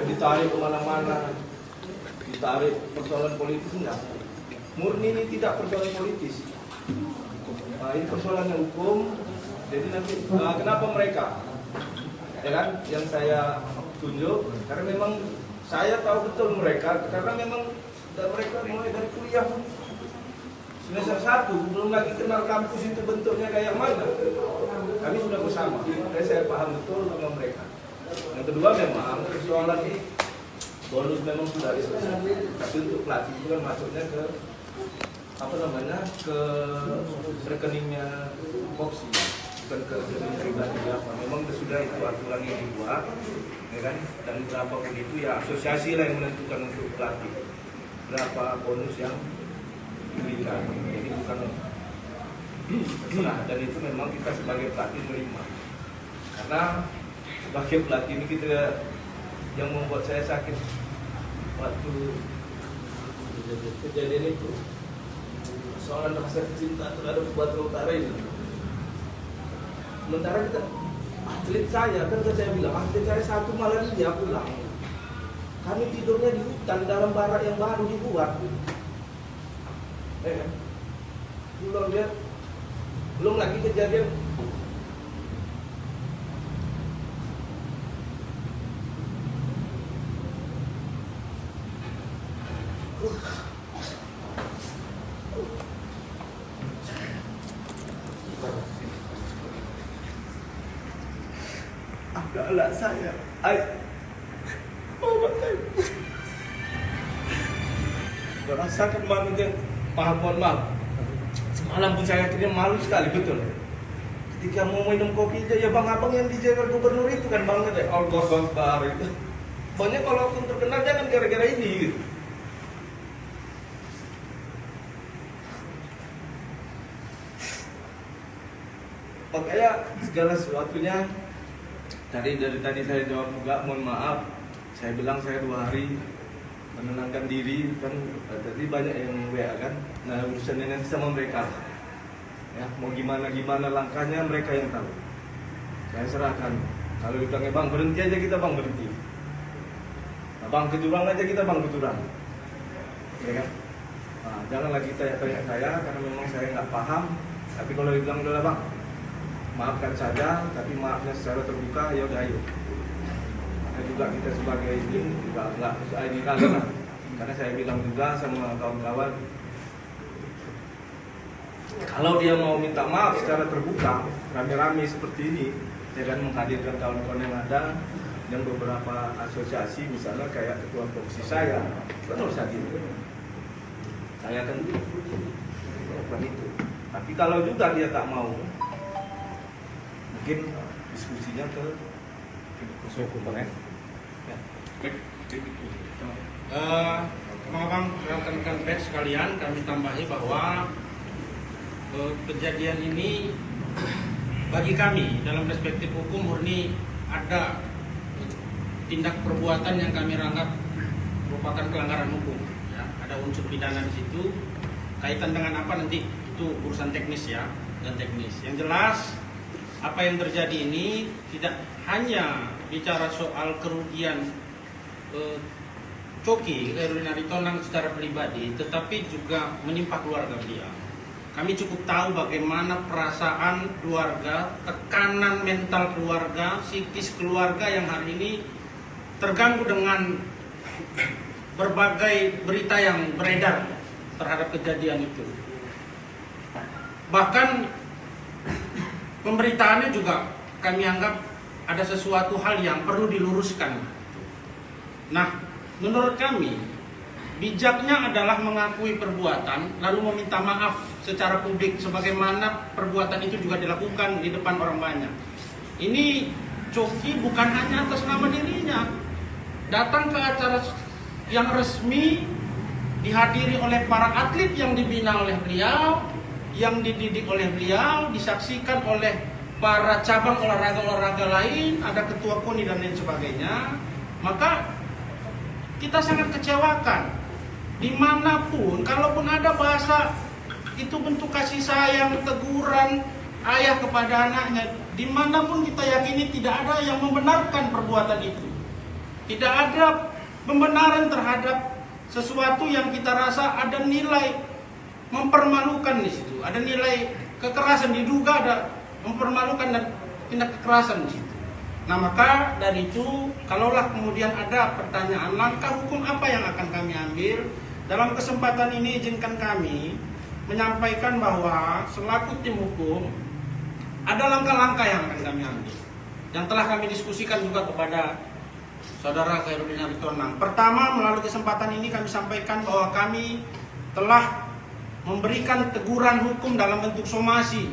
ditarik kemana-mana, ditarik persoalan politis, enggak. Murni ini tidak persoalan politis. Nah, ini persoalannya hukum. Jadi nanti kenapa mereka, ya kan, yang saya tunjuk, karena memang saya tahu betul mereka, karena memang mereka mulai dari kuliah semester 1, belum lagi kenal kampus itu bentuknya kayak mana. Kami sudah bersama, jadi saya paham betul sama mereka. Yang kedua, memang persoalan ini bonus memang sudah diselesaikan, tapi untuk pelatih itu kan masuknya ke ke rekeningnya Boxy, bukan ke rekening pribadi apa. Memang sudah itu aturan yang dibuat, ya kan, dan berapapun itu ya asosiasi lah yang menentukan untuk pelatih berapa bonus yang diberikan. Jadi bukan terserah, dan itu memang kita sebagai pelatih menerima. Karena sebagai pelatih ini kita, yang membuat saya sakit waktu kejadian itu soal rasa cinta terhadap Sumatera Utara ini. Sementara kita atlet saya, kan saya bilang atlet saya satu malam dia pulang. Kami tidurnya di hutan dalam barak yang baru dibuat. Pulang dia, belum lagi kejadian agaklah saya merasakan malunya. Mohon maaf, semalam pun saya akhirnya malu sekali, betul. Ketika mau minum kopi aja, ya bang abang yang di jalan gubernur itu kan bang, Allah Akbar itu. Pokoknya kalau untuk terkenal jangan gara-gara ini gitu. Makanya segala sesuatunya dari tadi saya jawab juga, mohon maaf. Saya bilang saya 2 hari menenangkan diri, kan tadi banyak yang WA kan. Nah urusannya nanti sama mereka. Ya, mau gimana langkahnya mereka yang tahu. Saya serahkan. Kalau dibilangnya bang berhenti aja, kita bang berhenti. Nah, bang ke jurang aja, kita bang ke jurang. Ya kan? Nah, jangan lagi tanya saya karena memang saya nggak paham. Tapi kalau dibilang udah bang, maafkan saja, tapi maafnya secara terbuka, ya udah ayo. Dan juga kita sebagai ini juga nggak ini karena saya bilang juga sama kawan-kawan, kalau dia mau minta maaf secara terbuka, rame-rame seperti ini, ya kan, menghadirkan kawan-kawan yang ada dan beberapa asosiasi, misalnya kayak ketua Boxy saya, kan harus hadir. Saya kan bukan itu. Tapi kalau juga dia tak mau, mungkin diskusinya ke hukum ya. Teman-teman, rekan-rekan pers sekalian, kami tambahi bahwa kejadian ini bagi kami dalam perspektif hukum murni ada tindak perbuatan yang kami anggap merupakan pelanggaran hukum. Ya, ada unsur pidana di situ. Kaitan dengan apa nanti itu urusan teknis ya, dan teknis. Yang jelas apa yang terjadi ini tidak hanya bicara soal kerugian Coki Herudin Aritonang secara pribadi, tetapi juga menimpa keluarga beliau. Kami cukup tahu bagaimana perasaan keluarga, tekanan mental keluarga, psikis keluarga yang hari ini terganggu dengan berbagai berita yang beredar terhadap kejadian itu. Bahkan pemberitaannya juga kami anggap ada sesuatu hal yang perlu diluruskan. Nah, menurut kami, bijaknya adalah mengakui perbuatan, lalu meminta maaf secara publik, sebagaimana perbuatan itu juga dilakukan di depan orang banyak. Ini Coki bukan hanya atas nama dirinya, datang ke acara yang resmi, dihadiri oleh para atlet yang dibina oleh beliau, yang dididik oleh beliau, disaksikan oleh para cabang olahraga-olahraga lain, ada ketua KONI dan lain sebagainya. Maka kita sangat kecewakan. Dimanapun, kalaupun ada bahasa itu bentuk kasih sayang, teguran ayah kepada anaknya, dimanapun kita yakini tidak ada yang membenarkan perbuatan itu. Tidak ada pembenaran terhadap sesuatu yang kita rasa ada nilai mempermalukan di situ, ada nilai kekerasan, diduga ada mempermalukan dan tindak kekerasan di situ. Nah, maka dari itu, kalaulah kemudian ada pertanyaan langkah hukum apa yang akan kami ambil, dalam kesempatan ini izinkan kami menyampaikan bahwa selaku tim hukum ada langkah-langkah yang akan kami ambil, yang telah kami diskusikan juga kepada Saudara Khairudin Aritonang. Pertama, melalui kesempatan ini kami sampaikan bahwa kami telah memberikan teguran hukum dalam bentuk somasi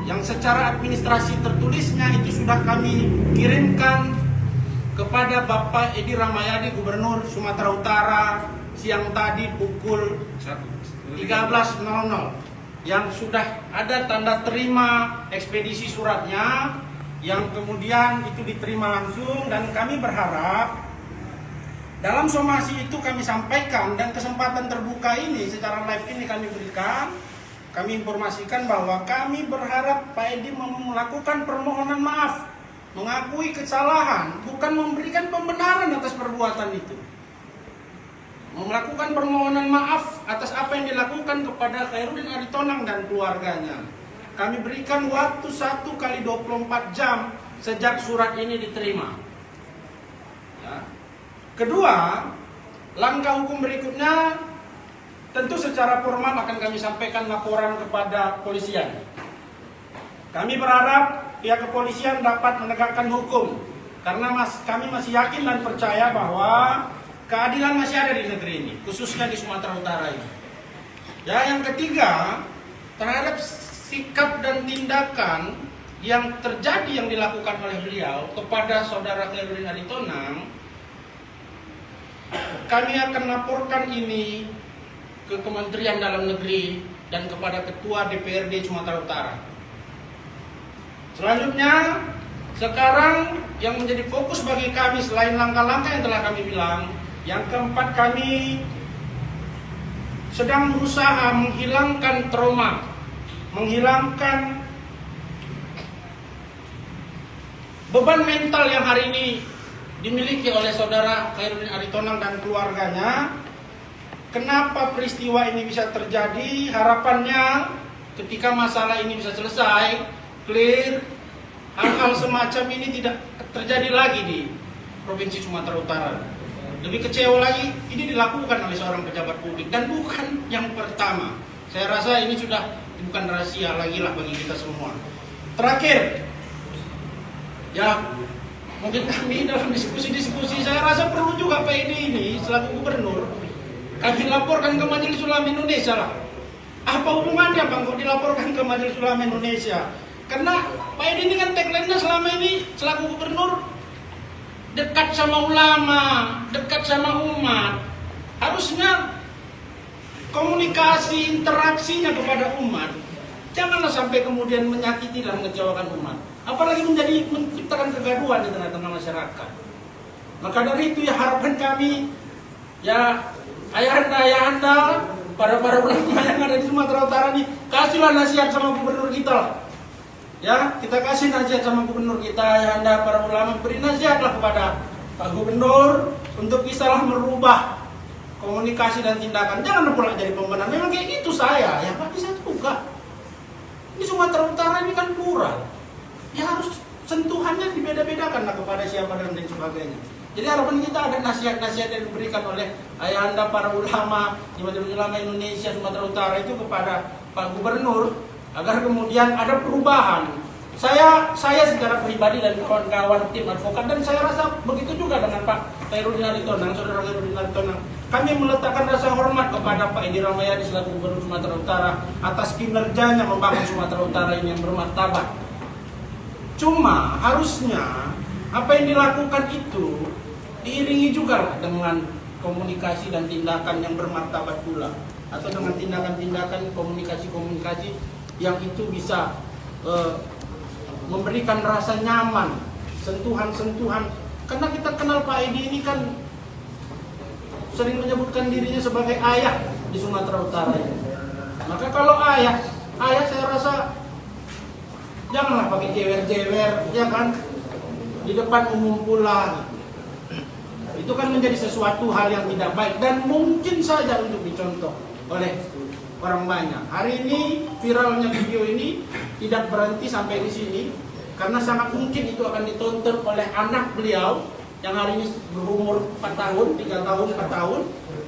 yang secara administrasi tertulisnya itu sudah kami kirimkan kepada Bapak Edi Rahmayadi, Gubernur Sumatera Utara, siang tadi pukul 13.00, yang sudah ada tanda terima ekspedisi suratnya, yang kemudian itu diterima langsung. Dan kami berharap dalam somasi itu kami sampaikan, dan kesempatan terbuka ini secara live ini kami berikan, kami informasikan bahwa kami berharap Pak Edi melakukan permohonan maaf, mengakui kesalahan, bukan memberikan pembenaran atas perbuatan itu. Melakukan permohonan maaf atas apa yang dilakukan kepada Khairudin Aritonang dan keluarganya. Kami berikan waktu 1 kali 24 jam sejak surat ini diterima. Ya. Kedua, langkah hukum berikutnya tentu secara formal akan kami sampaikan laporan kepada polisian. Kami berharap pihak kepolisian dapat menegakkan hukum, karena kami masih yakin dan percaya bahwa keadilan masih ada di negeri ini, khususnya di Sumatera Utara ini. Ya, yang ketiga, terhadap sikap dan tindakan yang terjadi yang dilakukan oleh beliau kepada Saudara Khairudin Aritonang, kami akan laporkan ini ke Kementerian Dalam Negeri dan kepada Ketua DPRD Sumatera Utara. Selanjutnya, sekarang yang menjadi fokus bagi kami selain langkah-langkah yang telah kami bilang, yang keempat, kami sedang berusaha menghilangkan trauma, menghilangkan beban mental yang hari ini dimiliki oleh Saudara Khairudin Aritonang dan keluarganya. Kenapa peristiwa ini bisa terjadi? Harapannya ketika masalah ini bisa selesai, clear, hal-hal semacam ini tidak terjadi lagi di Provinsi Sumatera Utara. Lebih kecewa lagi, ini dilakukan oleh seorang pejabat publik dan bukan yang pertama. Saya rasa ini sudah bukan rahasia lagi lah bagi kita semua. Terakhir, ya mungkin kami dalam diskusi-diskusi, saya rasa perlu juga Pak Edi ini selaku gubernur kami laporkan ke Majelis Ulama Indonesia lah. Apa hubungannya Bang kok dilaporkan ke Majelis Ulama Indonesia? Karena Pak Edi ini kan tagline-nya selama ini selaku gubernur dekat sama ulama, dekat sama umat. Harusnya komunikasi, interaksinya kepada umat janganlah sampai kemudian menyakiti dan mengecewakan umat, apalagi menciptakan kegaduhan di tengah-tengah masyarakat. Maka dari itu ya harapan kami, ya ayahanda, para ulama yang ada di Sumatera Utara ini, kasihlah nasihat sama gubernur kita lah. Ya, kita kasih nasihat sama gubernur kita, ayahanda, para ulama, beri nasihatlah kepada Pak Gubernur untuk bisalah merubah komunikasi dan tindakan. Jangan pula jadi pembenar. Memang kayak gitu saya, ya Pak bisa juga. Di Sumatera Utara ini kan plural. Ya harus sentuhannya dibeda-bedakan lah kepada siapa dan lain sebagainya. Jadi harapan kita ada nasihat-nasihat yang diberikan oleh ayahanda para ulama di Majelis Ulama Indonesia Sumatera Utara itu kepada Pak Gubernur agar kemudian ada perubahan. Saya secara pribadi dan kawan-kawan tim advokat, dan saya rasa begitu juga dengan Pak Khairudin Aritonang, Saudara Khairudin Aritonang, kami meletakkan rasa hormat kepada Pak Edi Rahmayadi selaku Gubernur Sumatera Utara atas kinerjanya membangun Sumatera Utara ini yang bermartabat. Cuma harusnya apa yang dilakukan itu diiringi juga dengan komunikasi dan tindakan yang bermartabat pula, atau dengan tindakan-tindakan komunikasi-komunikasi yang itu bisa memberikan rasa nyaman, sentuhan-sentuhan. Karena kita kenal Pak Edi ini kan sering menyebutkan dirinya sebagai ayah di Sumatera Utara ini. Maka kalau ayah saya rasa janganlah pakai jewer-jewer, ya kan, di depan umum pula. itu kan menjadi sesuatu hal yang tidak baik dan mungkin saja untuk dicontoh oleh orang banyak. Hari ini viralnya video ini tidak berhenti sampai di sini karena sangat mungkin itu akan ditonton oleh anak beliau yang hari ini berumur 4 tahun, 3 tahun, 4 tahun,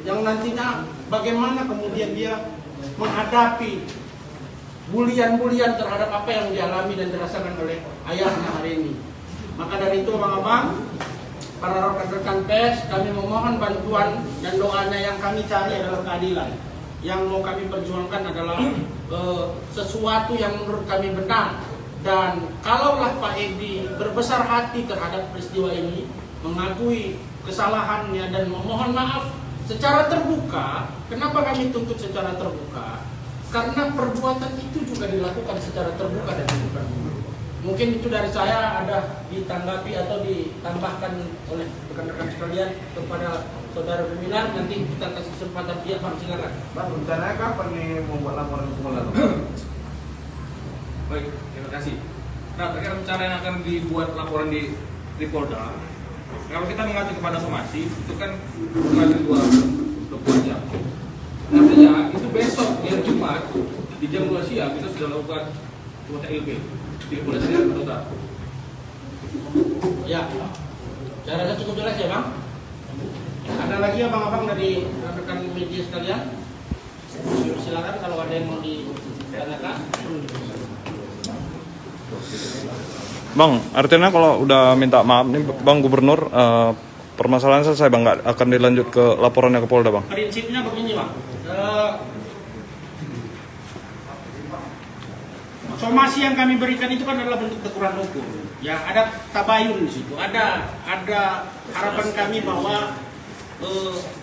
yang nantinya bagaimana kemudian dia menghadapi bulian-bulian terhadap apa yang dialami dan dirasakan oleh ayahnya hari ini. Maka dari itu abang-abang, para rekan-rekan pers, kami memohon bantuan dan doanya yang kami cari adalah keadilan. Yang mau kami perjuangkan adalah sesuatu yang menurut kami benar. Dan kalaulah Pak Edi berbesar hati terhadap peristiwa ini, mengakui kesalahannya dan memohon maaf secara terbuka. Kenapa kami tuntut secara terbuka? Karena perbuatan itu juga dilakukan secara terbuka dan terbuka. Mungkin itu dari saya, ada ditanggapi atau ditambahkan oleh rekan-rekan sekalian kepada saudara pimpinan. Nanti kita kasih kesempatan dia, Bang, silakan. Bang, rencananya kapan nih membuat laporan ke Polda? Baik, terima kasih. Nah, terkait rencana yang akan dibuat laporan di Polda, kalau kita mengacu kepada somasi, itu kan mengacu 24 jam. Artinya itu besok, hari Jumat, di jam 2 siang, kita sudah lakukan TLP di Polda Sumatera Utara. Ya, saya rasa cukup jelas ya, Bang. Ada lagi abang-abang dari rekan media sekalian? Silakan kalau ada yang mau ditanyakan. Bang, artinya kalau udah minta maaf nih Bang Gubernur, permasalahan selesai Bang, nggak akan dilanjut ke laporannya ke Polda Bang? Prinsipnya begini, Bang. Somasi yang kami berikan itu kan adalah bentuk teguran hukum. Ya, ada tabayun di situ. Ada harapan kami bahwa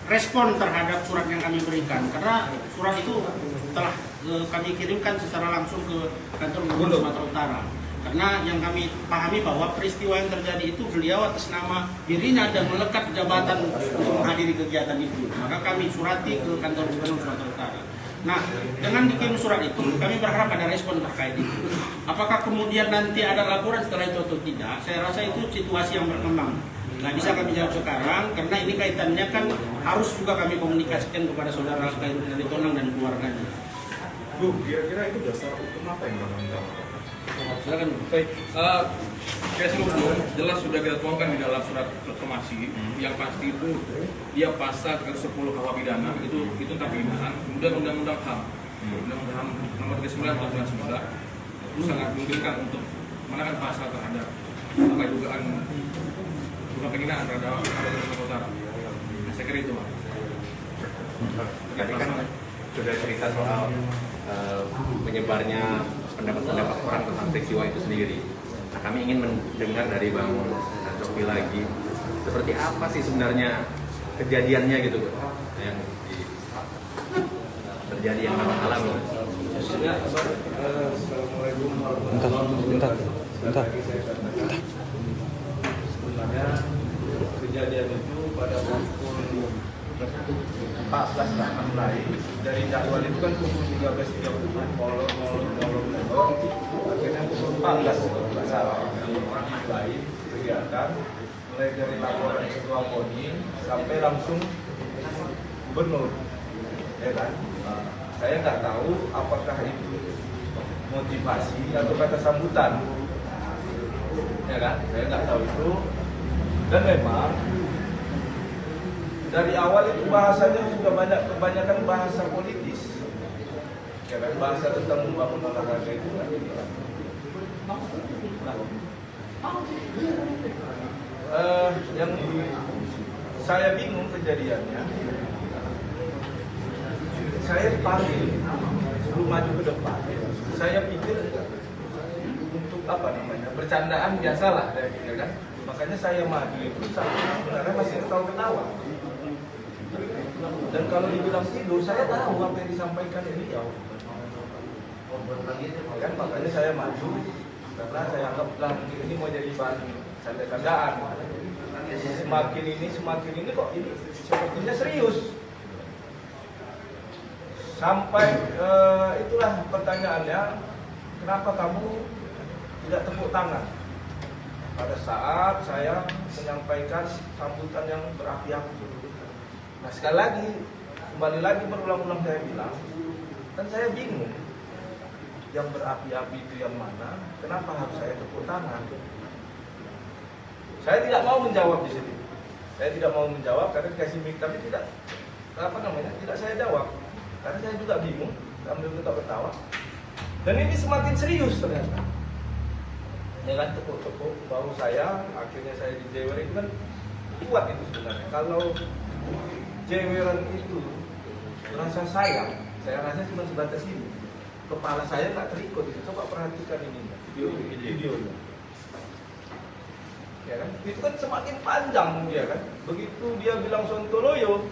respon terhadap surat yang kami berikan, karena surat itu telah kami kirimkan secara langsung ke kantor Gubernur Sumatera Utara. Karena yang kami pahami bahwa peristiwa yang terjadi itu beliau atas nama dirinya dan melekat jabatan untuk menghadiri kegiatan itu. Maka kami surati ke kantor Gubernur Sumatera Utara. Nah, dengan dikirim surat itu, kami berharap ada respon terkait itu. Apakah kemudian nanti ada laporan setelah itu atau tidak? Saya rasa itu situasi yang berkembang. Nggak bisa kami jawab sekarang, karena ini kaitannya kan harus juga kami komunikasikan kepada saudara Khairul Tonang dan keluarganya. Bu, kira-kira itu dasar hukum apa yang Bang? Silakan. Baik, kayak seluruh jelas sudah kita tuangkan di dalam surat somasi. Yang pasti itu dia pasal ke 10 KUH pidana itu tentang penghinaan. Kemudian undang-undang HAM, undang-undang HAM nomor 9 tahun 2009 itu sangat memungkinkan untuk menaikkan pasal terhadap apa dugaan penghinaan terhadap Sumatera Utara. Nah, saya kira itu, Pak. Tadi kan sudah cerita soal menyebarnya pendapat-pendapat orang tentang peristiwa itu sendiri. Nah, kami ingin mendengar dari Bang Coki lagi, seperti apa sih sebenarnya kejadiannya gitu, yang terjadi yang Abang alami. Assalamualaikum warahmatullahi wabarakatuh. Sebenarnya kejadian itu pada pukul 14.06 dari jadwal itu kan pukul 13.30 molor akhirnya pukul 14 nggak salah mulai kegiatan mulai dari laporan ketua KONI sampai langsung gubernur, ya kan. Saya nggak tahu apakah itu motivasi atau kata sambutan, ya kan. Saya nggak tahu itu, dan memang dari awal itu bahasanya sudah kebanyakan bahasa politis, ya kan, bahasa tentang membangun olahraga itu kan. Yang saya bingung kejadiannya, saya dipanggil sebelum maju ke depan, saya pikir untuk apa namanya, bercandaan biasalah, ya kan. Makanya saya maju itu sebenarnya masih ketawa-ketawa. Dan kalau dibilang tidur, saya tahu apa yang disampaikan beliau. Kan makanya saya maju karena saya anggaplah ini mau jadi bahan canda-candaan. Semakin ini kok ini sepertinya serius. Sampai itulah pertanyaannya, kenapa kamu tidak tepuk tangan pada saat saya menyampaikan sambutan yang berapi-api. Nah sekali lagi, kembali lagi berulang-ulang saya bilang, kan saya bingung yang berapi-api itu yang mana, kenapa harus saya tepuk tangan? Saya tidak mau menjawab di sini. Saya tidak mau menjawab karena dikasih mic, tapi tidak tidak saya jawab karena saya juga bingung sambil ketawa. Dan ini semakin serius ternyata. Ya kan, tepuk-tepuk bahu saya, akhirnya saya dijewer itu kan kuat itu sebenarnya. Kalau jeweran itu rasa sayang, saya rasa cuma sebatas ini. Kepala saya nggak terikut itu. Coba perhatikan ini videonya. Ya kan? Itu kan semakin panjang dia kan. Begitu dia bilang Sontoloyo,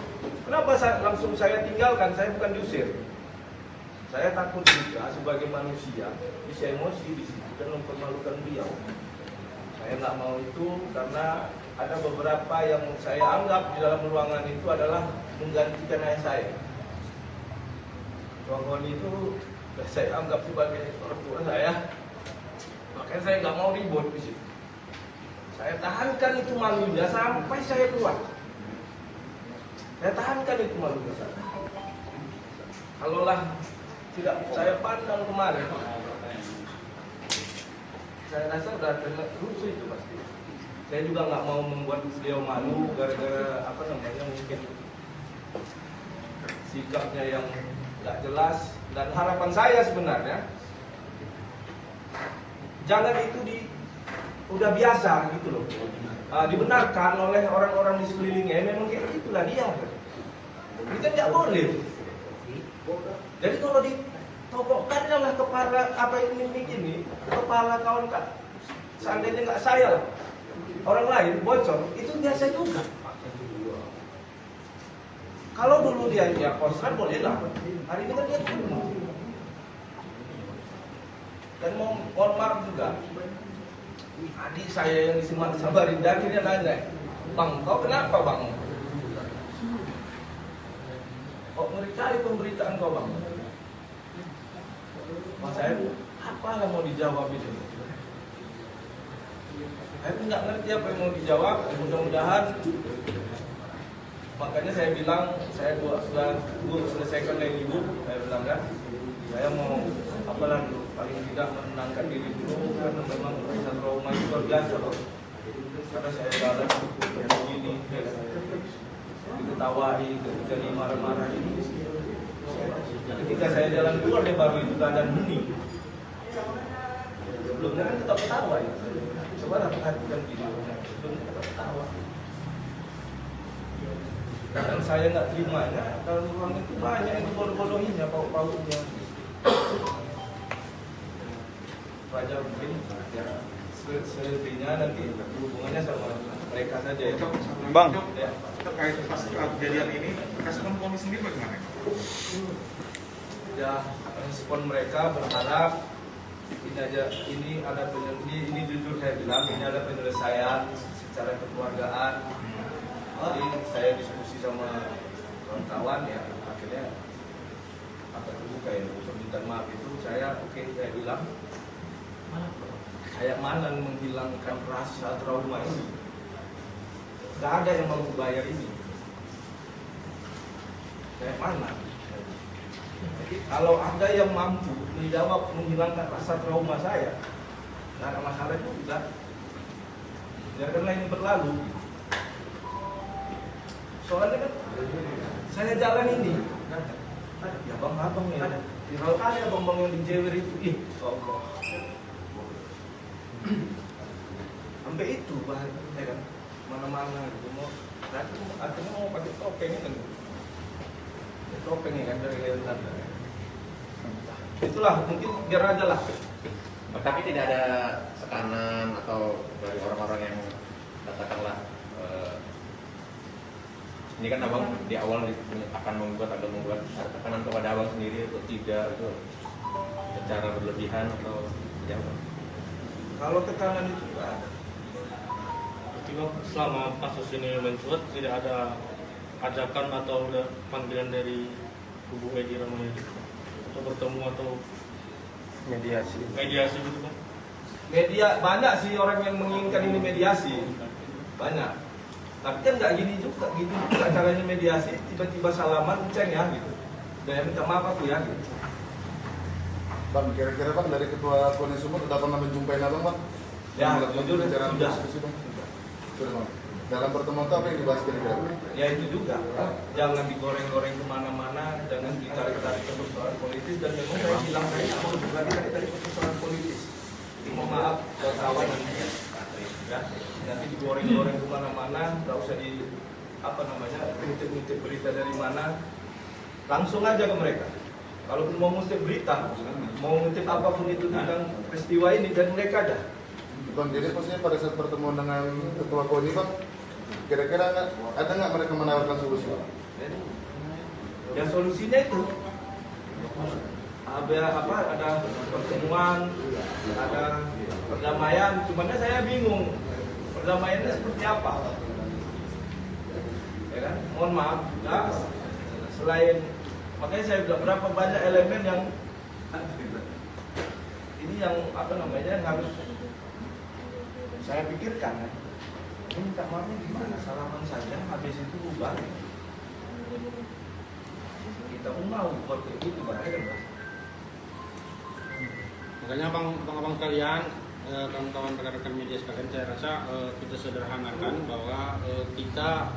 kenapa langsung saya tinggalkan? Saya bukan diusir. Saya takut juga sebagai manusia bisa emosi di situ dan mempermalukan beliau. Saya nggak mau itu karena ada beberapa yang saya anggap di dalam ruangan itu adalah menggantikan ayah saya. Ruangan itu saya anggap sebagai orang tua saya, makanya saya nggak mau ribut di situ. Saya tahankan itu malunya sampai saya keluar. Saya tahankan itu malunya. Kalaulah tidak saya pandang kemarin, saya rasa udah kena rusuh itu pasti. Saya juga nggak mau membuat beliau malu gara-gara mungkin sikapnya yang nggak jelas. Dan harapan saya sebenarnya jangan itu udah biasa gitu loh, dibenarkan oleh orang-orang di sekelilingnya. Memang kayak gitulah dia. Kita nggak boleh. Jadi kalau ditokokkannya lah kepala ini kepala kawan kan, seandainya nggak saya lah, orang lain bocor, itu biasa juga. Kalau dulu dia poskan boleh lah, hari ini kan dia turun. Dan mohon maaf juga, adik saya yang di Samarinda akhirnya nanya, "Bang, kau kenapa bang? Kok mencari pemberitaan kau bang?" Mas saya, apalah mau dijawab itu? Saya nggak ngerti apa yang mau dijawab. Mudah-mudahan, makanya saya bilang saya sudah selesaikan yang ibu. Saya bilang kan, saya mau paling tidak menenangkan diri dulu karena memang rasa trauma itu luar biasa loh. Karena saya dalam yang begini, diketawahi, ketika dia marah-marah ini. Ketika saya jalan keluar dia baru itu keadaan hening. Sebelumnya kan tetap ketawa ya. Coba lah perhatikan videonya. Sebelumnya tetap ketawa. Karena saya nggak terimanya, kalau orang itu banyak yang bodoh-bodohinya, pauk-pauknya. Wajar mungkin ya selebihnya nanti hubungannya sama mereka saja ya. Bang, Ya. Terkait pas kejadian ini, respon polisi sendiri bagaimana? Ya, respon mereka berharap ini ada ini jujur saya bilang ini ada penyelesaian secara kekeluargaan. Jadi saya diskusi sama kawan-kawan ya, akhirnya terbuka ya permintaan maaf itu saya bilang kayak mana menghilangkan rasa trauma ini. Gak ada yang mau bayar ini. Kayak mana? Jadi kalau ada yang mampu menjawab menghilangkan rasa trauma saya, nggak ada masalah juga. Biarkanlah ini berlalu. Soalnya kan saya jalan ini, ya abang ya, viral kali abang yang di Jewer itu, Allah. Sampai itu bahan, ya kan, mana-mana gitu mau, akhirnya mau pakai topeng kan, topeng ya kan dari Leonard. Itulah mungkin biar aja lah. Tapi tidak ada tekanan atau dari orang-orang yang katakanlah ini kan abang di awal akan membuat tekanan kepada abang sendiri atau tidak itu secara berlebihan atau tidak? Kalau tekanan itu nggak ada. Selama kasus ini mencuat tidak ada ajakan atau ada panggilan dari kubu Edi Rahmayadi atau bertemu atau mediasi gitu kan? Media banyak sih orang yang menginginkan ini mediasi. banyak. Tapi kan nggak gini juga, gitu juga caranya mediasi, tiba-tiba salaman, ceng ya gitu. Dan minta maaf aku ya gitu. Bang, kira-kira Bang dari Ketua KONI Sumut udah pernah menjumpai Abang Bang? Ya, Yang jujur bicara sudah. diskusi, Bang? Sudah Bang. Dalam pertemuan itu apa yang dibahas kira-kira? Ya itu juga, jangan digoreng-goreng kemana-mana, jangan ditarik-tarik ke persoalan politis. Dan memang saya bilang saya nggak mau ditarik-tarik ke persoalan politis. Mohon maaf buat kawan ya, nanti digoreng-goreng kemana-mana, nggak usah di apa namanya ngutip-ngutip berita dari mana, langsung aja ke mereka. Kalau mau ngutip berita, mau ngutip apapun itu tentang peristiwa ini, dan mereka ada. Bang, jadi maksudnya pada saat pertemuan dengan Ketua KONI Bang, kira-kira ada nggak mereka menawarkan solusi Bang? Ya solusinya itu ada pertemuan, ada perdamaian. Cuman saya bingung perdamaiannya seperti apa. Ya kan? Mohon maaf juga selain makanya saya bilang berapa banyak elemen yang ini yang apa namanya yang harus saya pikirkan. Ini minta maafnya gimana? Salaman saja, habis itu bubar. Kita pun mau buat itu bahaya kan? Makanya abang sekalian, kawan-kawan rekan-rekan media sekalian, saya rasa kita sederhanakan bahwa kita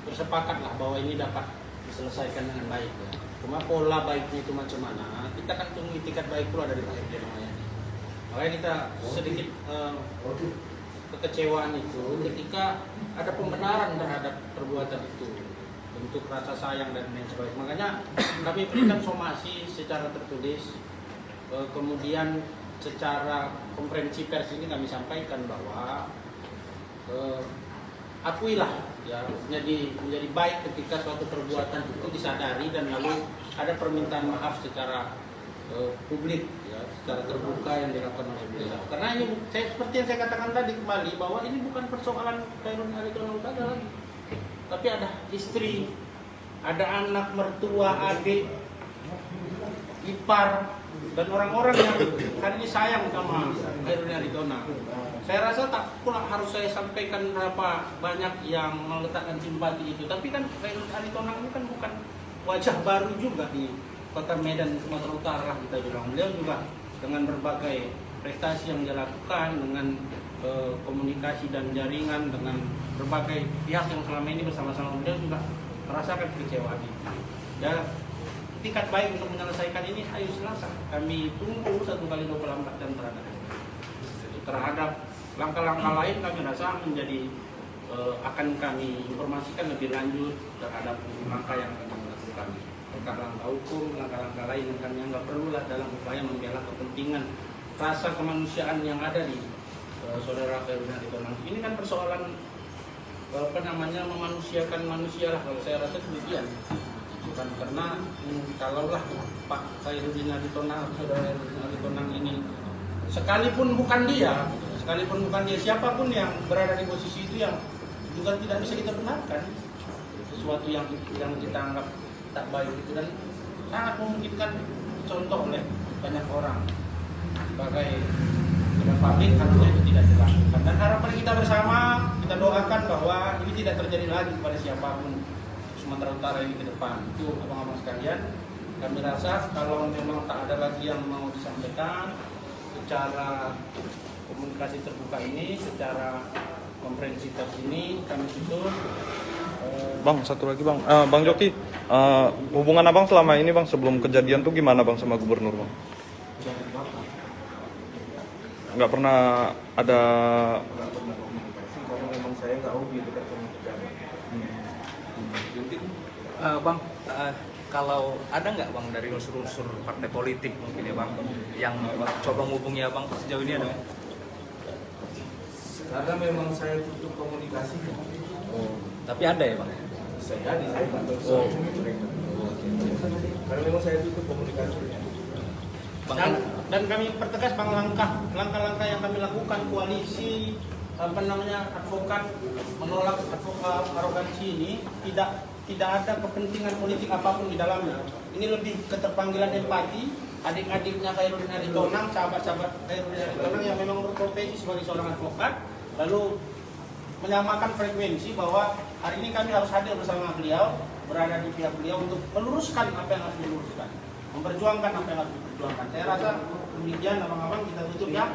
bersepakatlah bahwa ini dapat diselesaikan dengan baik. Ya. Cuma pola baiknya itu macam mana, kita kan tunggu itikat baik pula dari Pak RT namanya. Makanya kita sedikit kekecewaan itu ketika ada pembenaran terhadap perbuatan itu, bentuk rasa sayang dan lain sebagainya. Makanya kami berikan somasi secara tertulis, kemudian secara konferensi pers ini kami sampaikan bahwa akuilah ya menjadi baik ketika suatu perbuatan itu disadari dan lalu ada permintaan maaf secara publik ya, secara terbuka yang dilakukan oleh beliau. Karena ini seperti yang saya katakan tadi kembali bahwa ini bukan persoalan Khairul Anitonar saja lagi, tapi ada istri, ada anak, mertua, adik, ipar, dan orang-orang yang hari ini sayang sama Khairul Anitonar. Saya rasa tak pula harus saya sampaikan berapa banyak yang meletakkan simpati itu. Tapi kan Khairul Anitonar ini kan bukan wajah baru juga di Kota Medan, Sumatera Utara kita bilang. Beliau juga dengan berbagai prestasi yang dia lakukan, dengan komunikasi dan jaringan dengan berbagai pihak yang selama ini bersama-sama beliau juga merasakan kekecewaan itu. Ya, tingkat baik untuk menyelesaikan ini ayo silakan. Kami tunggu 1x24 jam terhadap langkah-langkah lain. Kami rasa menjadi akan kami informasikan lebih lanjut terhadap langkah yang kami lakukan. Langkah-langkah hukum, langkah-langkah lain yang kami anggap perlulah dalam upaya membela kepentingan rasa kemanusiaan yang ada di saudara Khairul Anitonar. Ini kan persoalan memanusiakan manusia lah, kalau saya rasa demikian. Bukan karena kalaulah Pak Khairul Anitonar, saudara Khairul Anitonar ini sekalipun bukan dia, siapapun yang berada di posisi itu yang juga tidak bisa kita benarkan sesuatu yang kita anggap tak baik itu, dan sangat memungkinkan contoh oleh banyak orang sebagai publik harusnya itu tidak dilakukan. Dan harapan kita bersama, kita doakan bahwa ini tidak terjadi lagi kepada siapapun Sumatera Utara ini ke depan. Itu abang-abang sekalian, kami rasa kalau memang tak ada lagi yang mau disampaikan secara komunikasi terbuka ini, secara konferensi pers ini kami tutup. Bang, satu lagi Bang, Bang Joki, hubungan Abang selama ini Bang sebelum kejadian tuh gimana Bang sama Gubernur Bang? Nggak pernah ada. Nggak pernah komunikasi karena memang saya nggak hobi dekat sama pejabat. Bang, kalau ada nggak Bang dari unsur-unsur partai politik mungkin ya Bang yang coba menghubungi Abang sejauh ini ada? Karena memang saya tutup komunikasi. Tapi ada ya Bang? Bisa jadi saya nggak tahu. Karena memang saya tutup komunikasi. Dan kami pertegas Bang, langkah-langkah yang kami lakukan koalisi advokat menolak advokat arogansi ini tidak ada kepentingan politik apapun di dalamnya. Ini lebih keterpanggilan empati adik-adiknya Khairul Anitonar, sahabat-sahabat Khairul Anitonar yang memang berprofesi sebagai seorang advokat lalu menyamakan frekuensi bahwa hari ini kami harus hadir bersama beliau, berada di pihak beliau untuk meluruskan apa yang harus diluruskan, memperjuangkan apa yang harus diperjuangkan. Saya rasa demikian abang-abang, kita tutup ya.